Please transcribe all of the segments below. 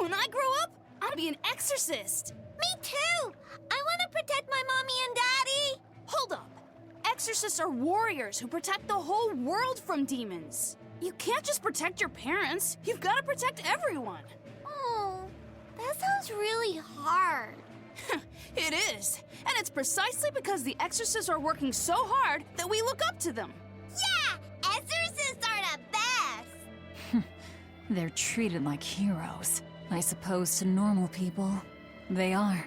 When I grow up, I'll be an exorcist. Me too! I want to protect my mommy and daddy! Hold up. Exorcists are warriors who protect the whole world from demons. You can't just protect your parents. You've got to protect everyone. Oh, that sounds really hard. It is. And it's precisely because the exorcists are working so hard that we look up to them. Yeah! Exorcists are the best! They're treated like heroes. I suppose to normal people, they are.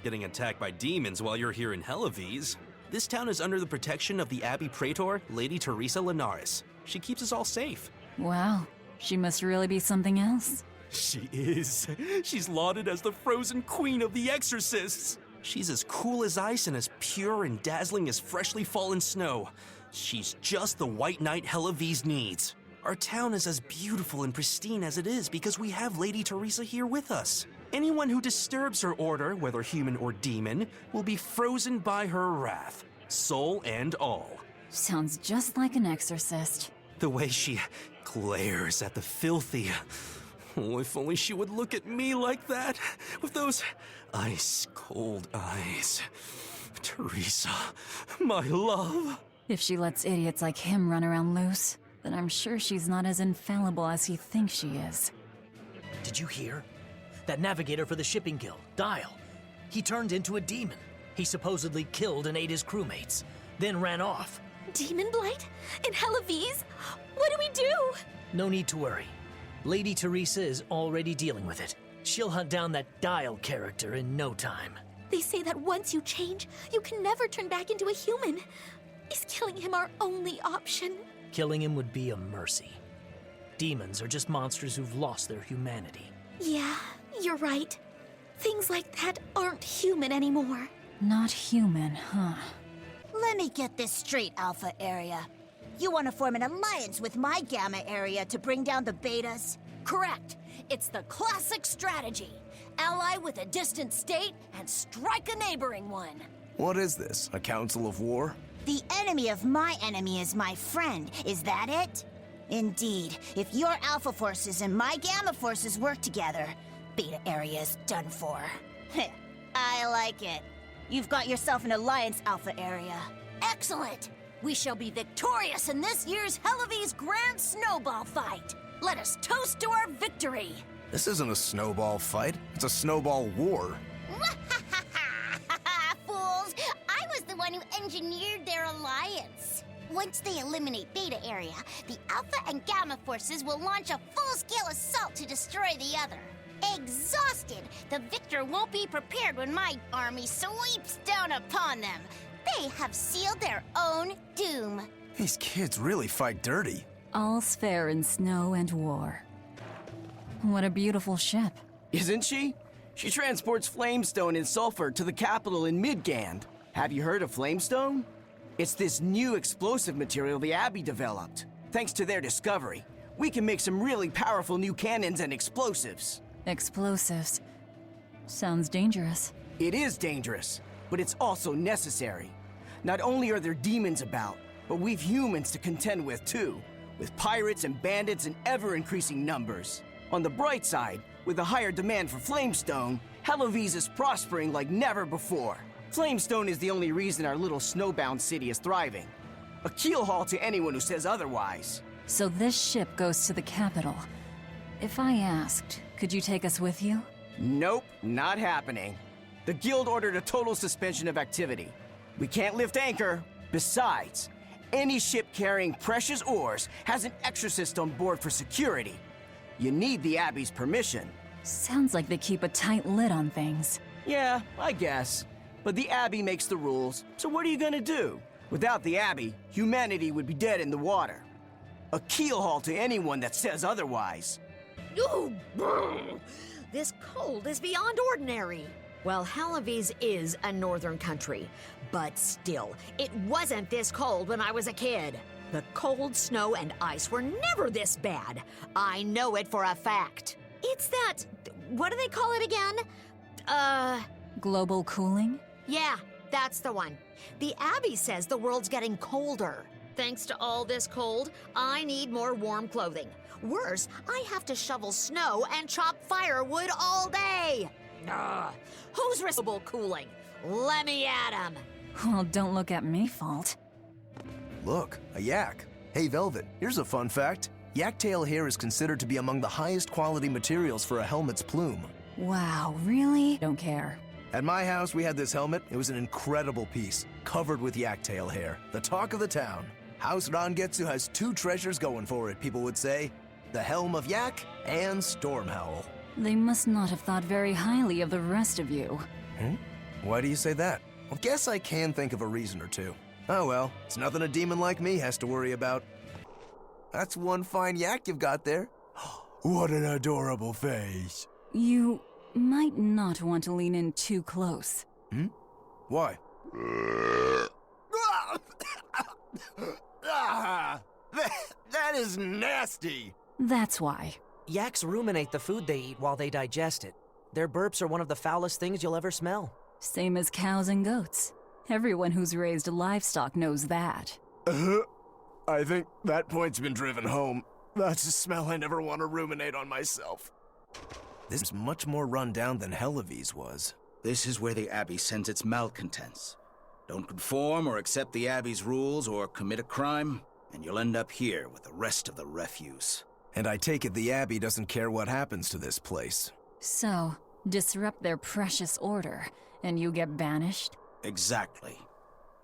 Getting attacked by demons while you're here in Helives. This town is under the protection of the Abbey Praetor, Lady Teresa Linares. She keeps us all safe. Wow, she must really be something else. She is. She's lauded as the frozen queen of the exorcists. She's as cool as ice and as pure and dazzling as freshly fallen snow. She's just the white knight Helives needs. Our town is as beautiful and pristine as it is because we have Lady Teresa here with us. Anyone who disturbs her order, whether human or demon, will be frozen by her wrath, soul and all. Sounds just like an exorcist. The way she glares at the filthy. Oh, if only she would look at me like that, with those ice-cold eyes. Teresa, my love. If she lets idiots like him run around loose, then I'm sure she's not as infallible as he thinks she is. Did you hear? That navigator for the shipping guild, Dial. He turned into a demon. He supposedly killed and ate his crewmates, then ran off. Demon Blight? In Helives? What do we do? No need to worry. Lady Teresa is already dealing with it. She'll hunt down that Dial character in no time. They say that once you change, you can never turn back into a human. Is killing him our only option? Killing him would be a mercy. Demons are just monsters who've lost their humanity. Yeah, you're right. Things like that aren't human anymore. Not human, huh? Let me get this straight, Alpha Area. You want to form an alliance with my Gamma Area to bring down the Betas? Correct. It's the classic strategy. Ally with a distant state and strike a neighboring one. What is this, a council of war? The enemy of my enemy is my friend. Is that it? Indeed. If your Alpha forces and my Gamma forces work together, Beta Area is done for. I like it. You've got yourself an alliance, Alpha Area. Excellent. We shall be victorious in this year's Helives Grand Snowball Fight. Let us toast to our victory. This isn't a snowball fight, it's a snowball war. Fools! I was the one who engineered their alliance. Once they eliminate Beta Area, the Alpha and Gamma forces will launch a full-scale assault to destroy the other. Exhausted, the victor won't be prepared when my army sweeps down upon them. They have sealed their own doom. These kids really fight dirty. All's fair in snow and war. What a beautiful ship. Isn't she? She transports flamestone and sulfur to the capital in Midgand. Have you heard of flamestone? It's this new explosive material the Abbey developed. Thanks to their discovery, we can make some really powerful new cannons and explosives. Explosives. Sounds dangerous. It is dangerous, but it's also necessary. Not only are there demons about, but we've humans to contend with too, with pirates and bandits in ever-increasing numbers. On the bright side, with a higher demand for flamestone, Helives is prospering like never before. Flamestone is the only reason our little snowbound city is thriving. A keelhaul to anyone who says otherwise. So this ship goes to the capital. If I asked, could you take us with you? Nope, not happening. The guild ordered a total suspension of activity. We can't lift anchor. Besides, any ship carrying precious ores has an exorcist on board for security. You need the Abbey's permission. Sounds like they keep a tight lid on things. Yeah, I guess. But the Abbey makes the rules, so what are you gonna do? Without the Abbey, humanity would be dead in the water. A keelhaul to anyone that says otherwise. Ooh, brr. This cold is beyond ordinary. Well, Helives is a northern country, but still, it wasn't this cold when I was a kid. The cold, snow, and ice were never this bad. I know it for a fact. It's that... what do they call it again? Global cooling? Yeah, that's the one. The Abbey says the world's getting colder. Thanks to all this cold, I need more warm clothing. Worse, I have to shovel snow and chop firewood all day. Ugh. Who's responsible cooling? Let me at him. Well, don't look at me, Fault. Look, a yak. Hey, Velvet, here's a fun fact. Yak tail hair is considered to be among the highest quality materials for a helmet's plume. Wow, really? Don't care. At my house, we had this helmet. It was an incredible piece, covered with yak tail hair. The talk of the town. House Rangetsu has two treasures going for it, people would say. The Helm of Yak and Stormhowl. They must not have thought very highly of the rest of you. Why do you say that? Well, guess I can think of a reason or two. Oh well, it's nothing a demon like me has to worry about. That's one fine yak you've got there. What an adorable face. You might not want to lean in too close. Why? That is nasty. That's why. Yaks ruminate the food they eat while they digest it. Their burps are one of the foulest things you'll ever smell. Same as cows and goats. Everyone who's raised livestock knows that. I think that point's been driven home. That's a smell I never want to ruminate on myself. This is much more run down than Helavi's was. This is where the Abbey sends its malcontents. Don't conform or accept the Abbey's rules or commit a crime, and you'll end up here with the rest of the refuse. And I take it the Abbey doesn't care what happens to this place. So, disrupt their precious order, and you get banished? Exactly.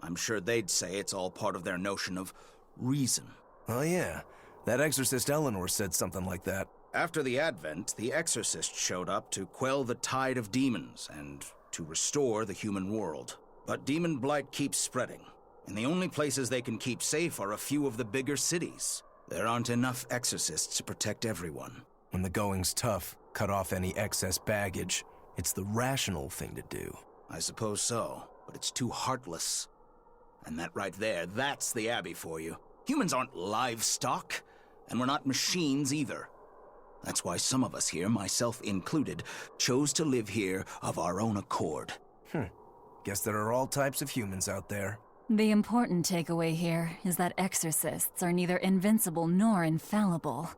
I'm sure they'd say it's all part of their notion of reason. Oh yeah, that exorcist Eleanor said something like that. After the Advent, the exorcist showed up to quell the tide of demons and to restore the human world. But demon blight keeps spreading, and the only places they can keep safe are a few of the bigger cities. There aren't enough exorcists to protect everyone. When the going's tough, cut off any excess baggage. It's the rational thing to do. I suppose so, but it's too heartless. And that right there, that's the Abbey for you. Humans aren't livestock, and we're not machines either. That's why some of us here, myself included, chose to live here of our own accord. Guess there are all types of humans out there. The important takeaway here is that exorcists are neither invincible nor infallible.